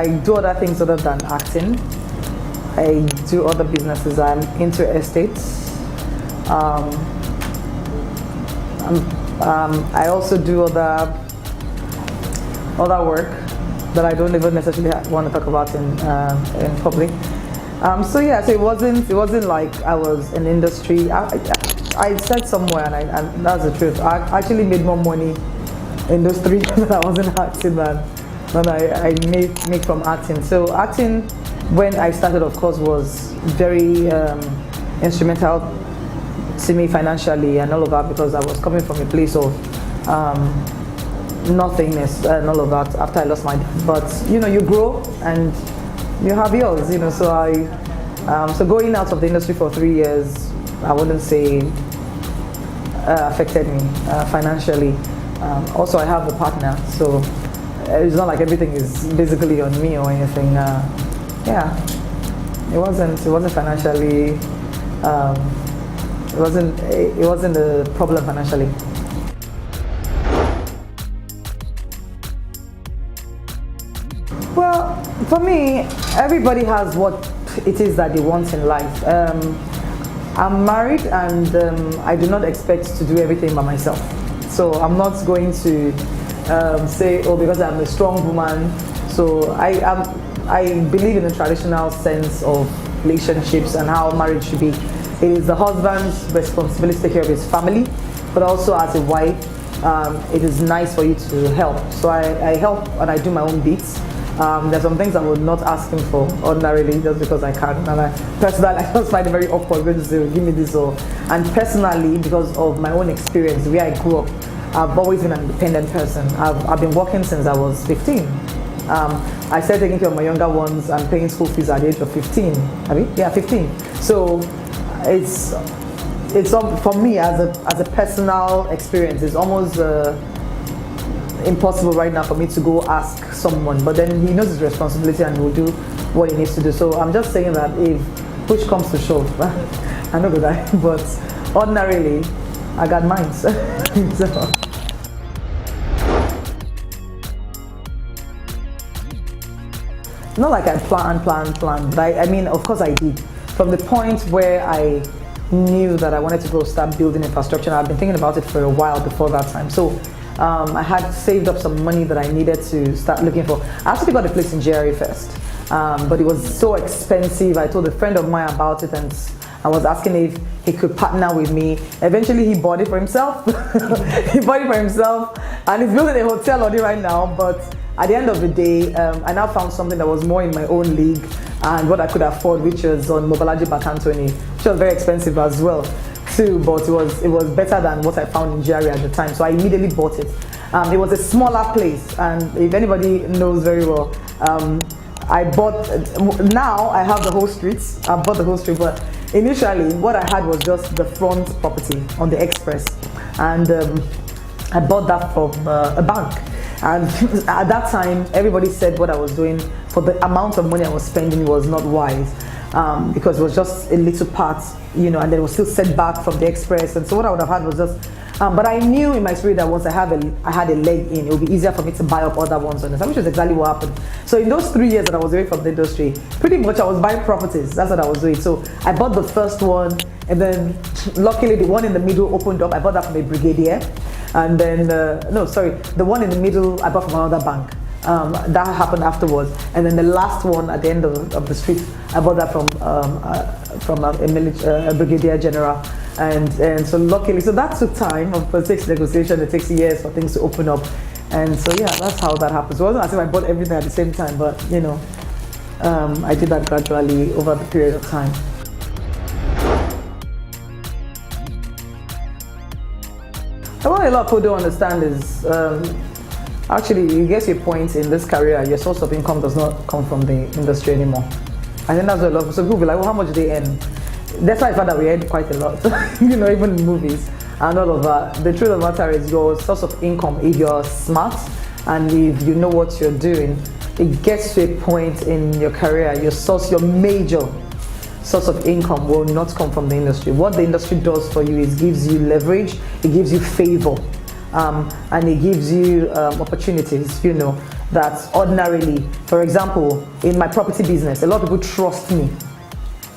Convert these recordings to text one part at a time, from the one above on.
I do other things other than acting. I do other businesses. I'm into estates. I also do other work that I don't even necessarily want to talk about in public. So it wasn't like I was in industry. I said somewhere, and that's the truth. I actually made more money in those 3 years that I wasn't acting than I made from acting. So acting, when I started, of course, was very instrumental to me financially and all of that, because I was coming from a place of nothingness and all of that after I lost my dad. But you grow and you have yours. So going out of the industry for 3 years, I wouldn't say affected me financially. Also, I have a partner, so it's not like everything is basically on me or anything. It wasn't financially. It wasn't a problem financially. Well, for me, everybody has what it is that they want in life. I'm married, and I do not expect to do everything by myself. So I'm not going to say, oh, because I'm a strong woman. So I believe in the traditional sense of relationships and how marriage should be. It is the husband's responsibility to take care of his family, but also as a wife, it is nice for you to help. So I help and I do my own bits. There's some things I would not ask him for ordinarily, just because I can. And I just find it very awkward going to say, give me this. And personally, because of my own experience, where I grew up, I've always been an independent person. I've been working since I was 15. I started taking care of my younger ones and paying school fees at the age of 15. 15. So it's for me as a personal experience. It's almost impossible right now for me to go ask someone, but then he knows his responsibility and will do what he needs to do. So I'm just saying that if push comes to shove, I know that, but ordinarily I got mine. So. Not like I planned, but I mean, of course I did. From the point where I knew that I wanted to go start building infrastructure, I've been thinking about it for a while before that time. So I had saved up some money that I needed to start looking for. I actually got a place in GRA first, but it was so expensive. I told a friend of mine about it, and I was asking if he could partner with me. Eventually, he bought it for himself. And he's building a hotel on it right now. But at the end of the day, I now found something that was more in my own league and what I could afford, which was on Omotola Jalade Ekeinde, which was very expensive as well, too. But it was better than what I found in GRA at the time, so I immediately bought it. It was a smaller place, and if anybody knows very well, I bought. Now I have the whole street. I bought the whole street, but initially what I had was just the front property on the express, and I bought that from a bank. And at that time, everybody said what I was doing for the amount of money I was spending was not wise, because it was just a little part, and then it was still set back from the express. And so what I would have had was just, but I knew in my spirit that once I had a leg in, it would be easier for me to buy up other ones on it, which is exactly what happened. So in those 3 years that I was away from the industry, pretty much I was buying properties. That's what I was doing. So I bought the first one, and then luckily the one in the middle opened up. I bought that from a brigadier. And then, the one in the middle I bought from another bank. That happened afterwards. And then the last one at the end of the street, I bought that from a brigadier general. And so luckily, so that took time. Of course, it takes negotiation, it takes years for things to open up. And so yeah, that's how that happens. It wasn't as if I bought everything at the same time, but I did that gradually over the period of time. What a lot of people don't understand is, actually, you get your point in this career, your source of income does not come from the industry anymore. I think that's what a lot of people, so people be like, well, how much do they earn? That's why I found that we earn quite a lot, even in movies and all of that. The truth of the matter is your source of income, if you're smart and if you know what you're doing, it gets to a point in your career, your major source of income will not come from the industry. What the industry does for you is gives you leverage, it gives you favor, and it gives you opportunities. that ordinarily, for example, in my property business, a lot of people trust me.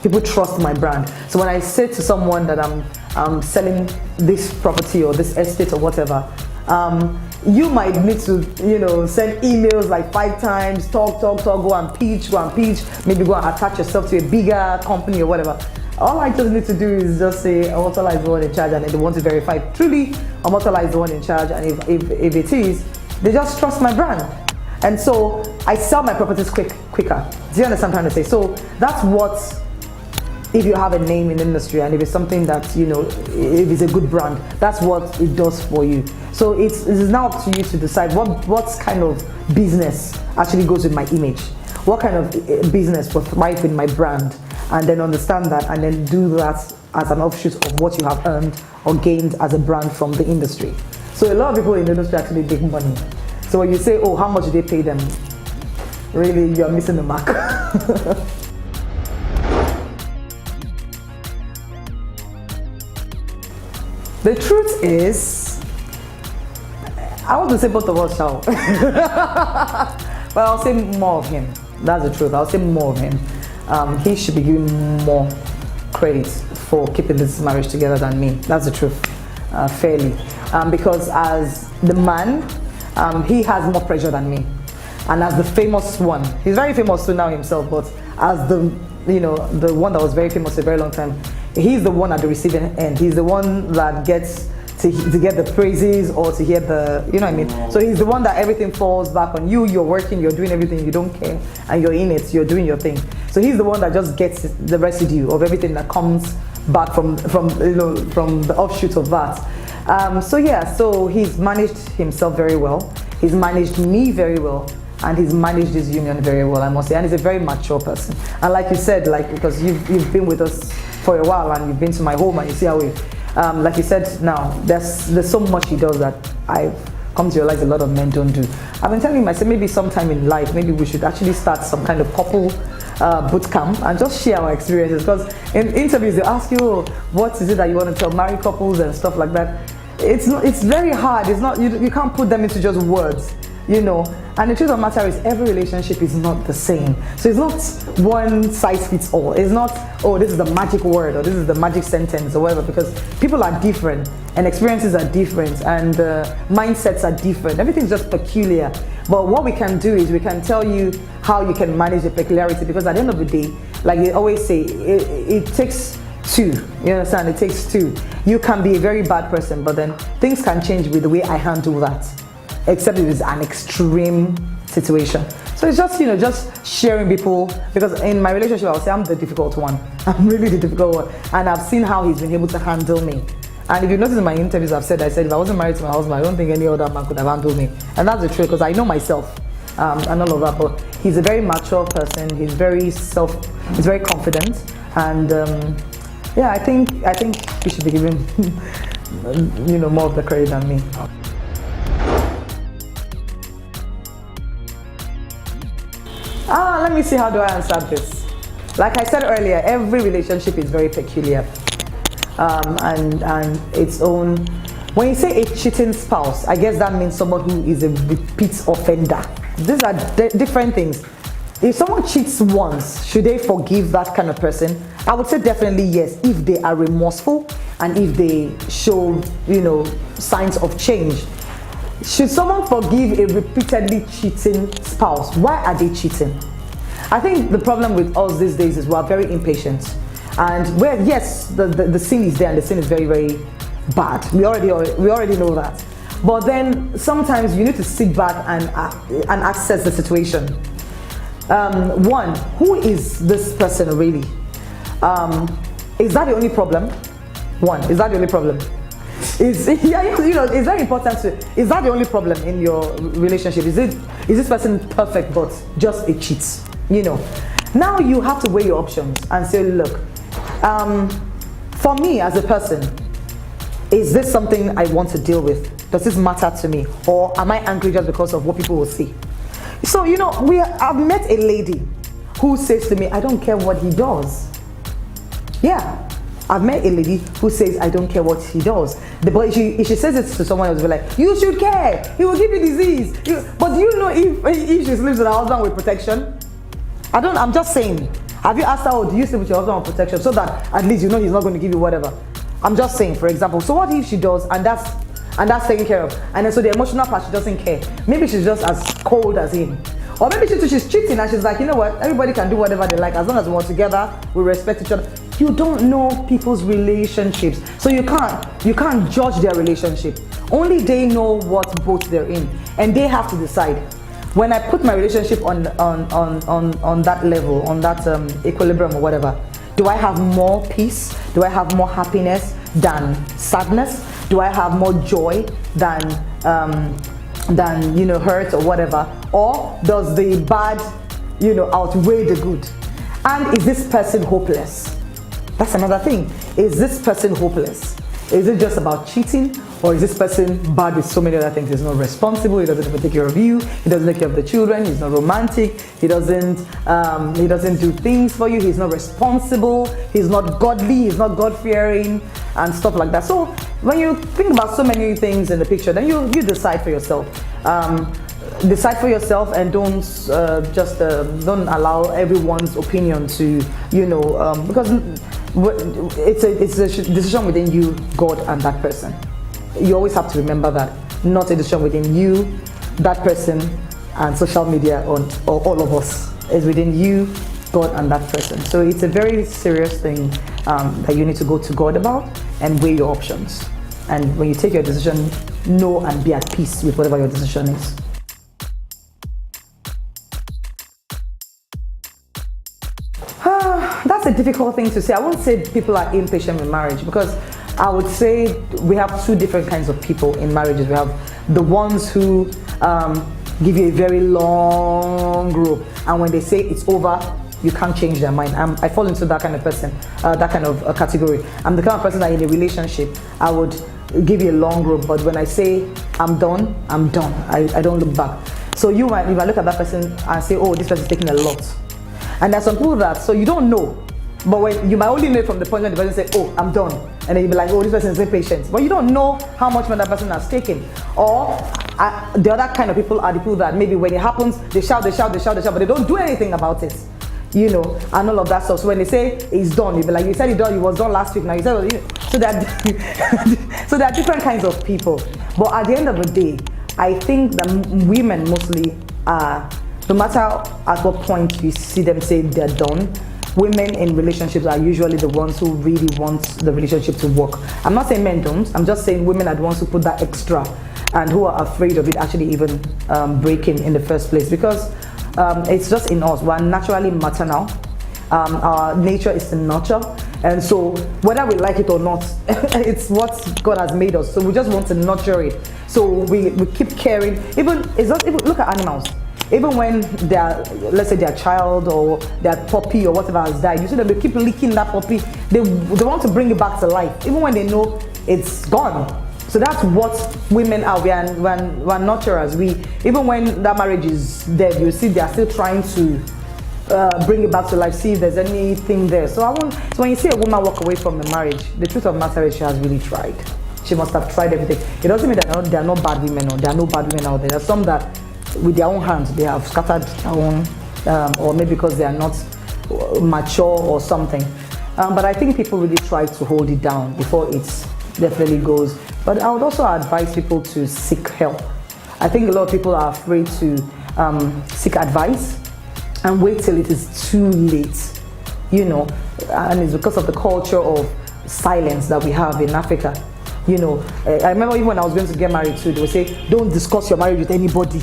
People trust my brand. So when I say to someone that I'm selling this property or this estate or whatever, you might need to, send emails like 5 times, talk, go and pitch, maybe go and attach yourself to a bigger company or whatever. All I just need to do is just say Omotola is the one in charge, and they want to verify truly Omotola is the one in charge, and if it is, they just trust my brand. And so I sell my properties quicker. Do you understand what I'm trying to say? So that's what, if you have a name in the industry and if it's something that, if it's a good brand, that's what it does for you. So it is now up to you to decide what kind of business actually goes with my image, what kind of business will thrive in my brand, and then understand that and then do that as an offshoot of what you have earned or gained as a brand from the industry. So a lot of people in the industry actually make money. So when you say, oh, how much do they pay them? Really, you're missing the mark. The truth is, I want to say both of us shall. But I'll say more of him. That's the truth. I'll say more of him. He should be given more credit for keeping this marriage together than me. That's the truth, fairly. Because as the man, he has more pressure than me. And as the famous one, he's very famous too now himself, but as the one that was very famous a very long time, he's the one at the receiving end. He's the one that gets to get the praises or to hear the, you know what I mean? So he's the one that everything falls back on you. You're working, you're doing everything, you don't care, and you're in it, you're doing your thing. So he's the one that just gets the residue of everything that comes back from the offshoot of that. So he's managed himself very well. He's managed me very well. And he's managed his union very well, I must say. And he's a very mature person. And like you said, because you've been with us for a while and you've been to my home and you see how we, like you said now, there's so much he does that I've come to realize a lot of men don't do. I've been telling myself maybe sometime in life, maybe we should actually start some kind of couple boot camp and just share our experiences. Because in interviews, they ask you, oh, what is it that you want to tell married couples and stuff like that. It's very hard. It's not, you can't put them into just words. And the truth of the matter is every relationship is not the same. So it's not one size fits all. It's not, oh, this is the magic word or this is the magic sentence or whatever, because people are different and experiences are different and mindsets are different. Everything's just peculiar. But what we can do is we can tell you how you can manage the peculiarity, because at the end of the day, like they always say, it takes two. You understand? It takes two. You can be a very bad person, but then things can change with the way I handle that. Except if it's an extreme situation. So it's just, just sharing people, because in my relationship, I'll say I'm the difficult one. I'm really the difficult one. And I've seen how he's been able to handle me. And if you notice in my interviews, I said, if I wasn't married to my husband, I don't think any other man could have handled me. And that's the truth, because I know myself and all of that. But he's a very mature person. He's very confident. And I think he should be given, more of the credit than me. Let me see, how do I answer this? Like I said earlier, every relationship is very peculiar, and its own. When you say a cheating spouse, I guess that means someone who is a repeat offender. These are different things. If someone cheats once, should they forgive that kind of person? I would say definitely yes, if they are remorseful and if they show, signs of change. Should someone forgive a repeatedly cheating spouse? Why are they cheating? I think the problem with us these days is we are very impatient. And yes, the sin is there and the sin is very, very bad. We already know that. But then sometimes you need to sit back and assess the situation. One, who is this person really? Is that the only problem? One, is that the only problem? It's very important is that the only problem in your relationship? Is this person perfect but just a cheat? Now you have to weigh your options and say, look, for me as a person, is this something I want to deal with? Does this matter to me? Or am I angry just because of what people will say? So, I've met a lady who says to me, I don't care what he does. Yeah. I've met a lady who says, I don't care what he does. But if she says it to someone else, will be like, you should care. He will give you disease. But do you know if she sleeps with her husband with protection? I'm just saying. Have you asked her, oh, do you sleep with your husband with protection? So that at least you know he's not going to give you whatever. I'm just saying, for example. So what if she does, and that's taken care of? And then so the emotional part, she doesn't care. Maybe she's just as cold as him. Or maybe she's cheating and she's like, you know what, everybody can do whatever they like as long as we're together, we respect each other. You don't know people's relationships, so you can't judge their relationship. Only they know what boat they're in, and they have to decide. When I put my relationship on that level, on that equilibrium or whatever, do I have more peace? Do I have more happiness than sadness? Do I have more joy than hurt or whatever? Or does the bad outweigh the good? And is this person hopeless? That's another thing. Is this person hopeless? Is it just about cheating, or is this person bad with so many other things? He's not responsible, he doesn't even take care of you, he doesn't take care of the children, he's not romantic, he doesn't do things for you, he's not responsible, he's not godly, he's not God-fearing, and stuff like that. So when you think about so many things in the picture, then you decide for yourself. Decide for yourself, and don't don't allow everyone's opinion to because it's a decision within you, God, and that person. You always have to remember that. Not a decision within you, that person, and social media, or all of us. It's within you, God, and that person. So it's a very serious thing that you need to go to God about and weigh your options. And when you take your decision, know and be at peace with whatever your decision is. That's a difficult thing to say. I won't say people are impatient with marriage, because I would say we have two different kinds of people in marriages. We have the ones who give you a very long rope, and when they say it's over, you can't change their mind. I fall into that kind of person, that kind of category. I'm the kind of person that in a relationship, I would give you a long rope, but when I say I'm done, I'm done. I don't look back. So you might look at that person and say, oh, this person is taking a lot. And there's some people that, so you don't know, but when you might only know from the point when the person says, oh, I'm done, and then you'll be like, oh, this person is impatient. But you don't know how much money that person has taken. Or the other kind of people are the people that maybe when it happens, they shout, but they don't do anything about it. And all of that stuff. So when they say it's done, you'll be like, you said it was done last week, now you said so there are different kinds of people. But at the end of the day, I think that women mostly are, no matter at what point you see them say they're done, women in relationships are usually the ones who really want the relationship to work. I'm not saying men don't, I'm just saying women are the ones who put that extra and who are afraid of it actually even breaking in the first place, because it's just in us. We're naturally maternal. Our nature is to nurture, and so whether we like it or not, it's what God has made us. So we just want to nurture it. So we keep caring. Even look at animals. Even when let's say their child or their puppy or whatever has died, you see them, they keep licking that puppy. They want to bring it back to life, even when they know it's gone. So that's what women are. We're nurturers. Even when that marriage is dead, you see they are still trying to bring it back to life, see if there's anything there. So when you see a woman walk away from a marriage, the truth of the matter is she has really tried. She must have tried everything. It doesn't mean that there are no bad women, or there are no bad women out there. There are some that with their own hands they have scattered their own, or maybe because they are not mature or something. But I think people really try to hold it down before it definitely goes. But I would also advise people to seek help. I think a lot of people are afraid to seek advice and wait till it is too late, and it's because of the culture of silence that we have in Africa. I remember even when I was going to get married too, they would say, don't discuss your marriage with anybody.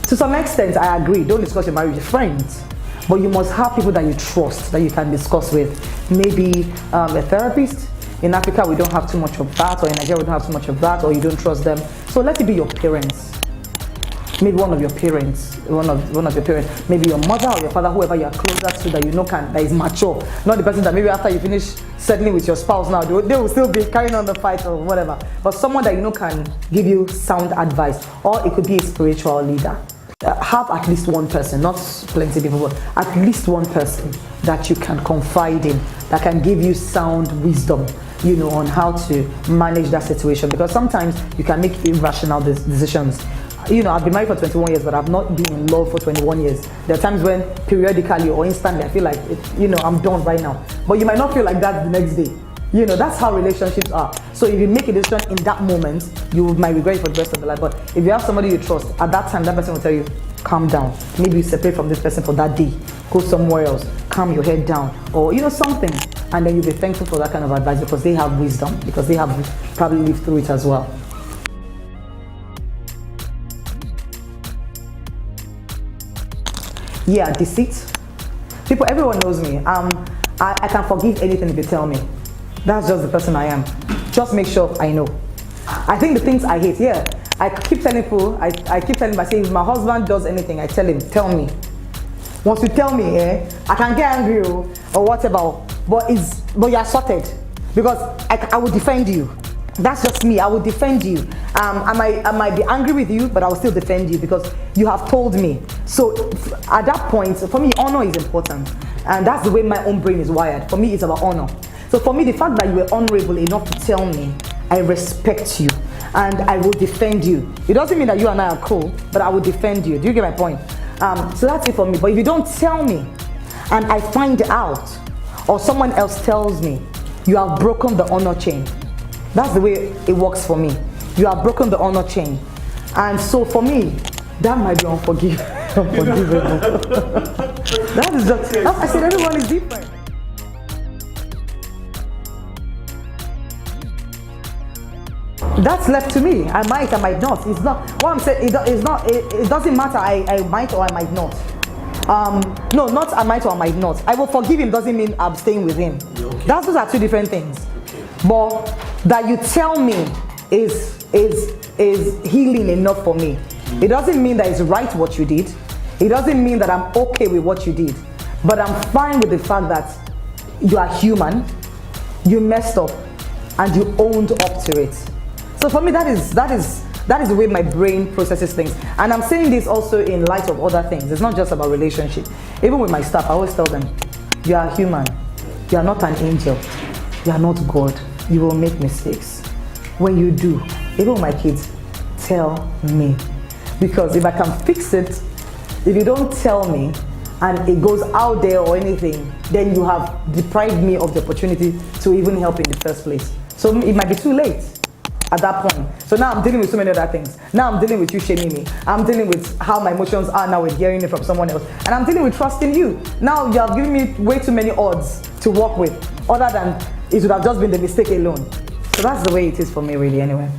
To some extent, I agree, don't discuss your marriage with friends, but you must have people that you trust, that you can discuss with. Maybe a therapist. In Africa, we don't have too much of that, or in Nigeria, we don't have too much of that, or you don't trust them. So let it be your parents. Maybe one of your parents, maybe your mother or your father, whoever you are closer to that that is mature. Not the person that maybe after you finish settling with your spouse now, they will still be carrying on the fight or whatever. But someone that can give you sound advice, or it could be a spiritual leader. Have at least one person, not plenty of people, but at least one person that you can confide in, that can give you sound wisdom, you know, on how to manage that situation. Because sometimes you can make irrational decisions. You know, I've been married for 21 years, but I've not been in love for 21 years. There are times when periodically or instantly I feel like, you know, I'm done right now. But you might not feel like that the next day. You know, that's how relationships are. So if you make a decision in that moment, you might regret it for the rest of your life. But if you have somebody you trust, at that time, that person will tell you, calm down. Maybe you separate from this person for that day. Go somewhere else. Calm your head down. Or, you know, something. And then you'll be thankful for that kind of advice because they have wisdom. Because they have probably lived through it as well. Yeah, deceit. People, everyone knows me. I can forgive anything if you tell me. That's just the person I am. Just make sure I know. I think the things I hate, yeah. I keep telling people, I keep telling myself, if my husband does anything, I tell him, tell me. Once you tell me, I can get angry or whatever, but you're sorted. Because I will defend you. That's just me, I will defend you. I might be angry with you, but I will still defend you because you have told me. So at that point, for me, honor is important. And that's the way my own brain is wired. For me, it's about honor. So for me, the fact that you were honorable enough to tell me, I respect you and I will defend you. It doesn't mean that you and I are cool, but I will defend you. Do you get my point? So that's it for me. But if you don't tell me and I find out or someone else tells me, you have broken the honor chain. That's the way it works for me. You have broken the honor chain. And so for me, that might be unforgivable. That is just, I said everyone is different. That's left to me. I might not. It's not what I'm saying. It doesn't matter. I might or I might not. No, not I might or I might not. I will forgive him doesn't mean I'm staying with him. Okay. Those are two different things. Okay. But that you tell me is healing enough for me. It doesn't mean that it's right what you did. It doesn't mean that I'm okay with what you did. But I'm fine with the fact that you are human, you messed up, and you owned up to it. So for me, that is the way my brain processes things. And I'm saying this also in light of other things. It's not just about relationship. Even with my staff, I always tell them, you are human. You are not an angel. You are not God. You will make mistakes. When you do, even with my kids, tell me. Because if I can fix it, if you don't tell me, and it goes out there or anything, then you have deprived me of the opportunity to even help in the first place. So it might be too late at that point. So now I'm dealing with so many other things. Now I'm dealing with you shaming me. I'm dealing with how my emotions are now with hearing it from someone else. And I'm dealing with trusting you. Now you have given me way too many odds to work with, other than it would have just been the mistake alone. So that's the way it is for me really anyway.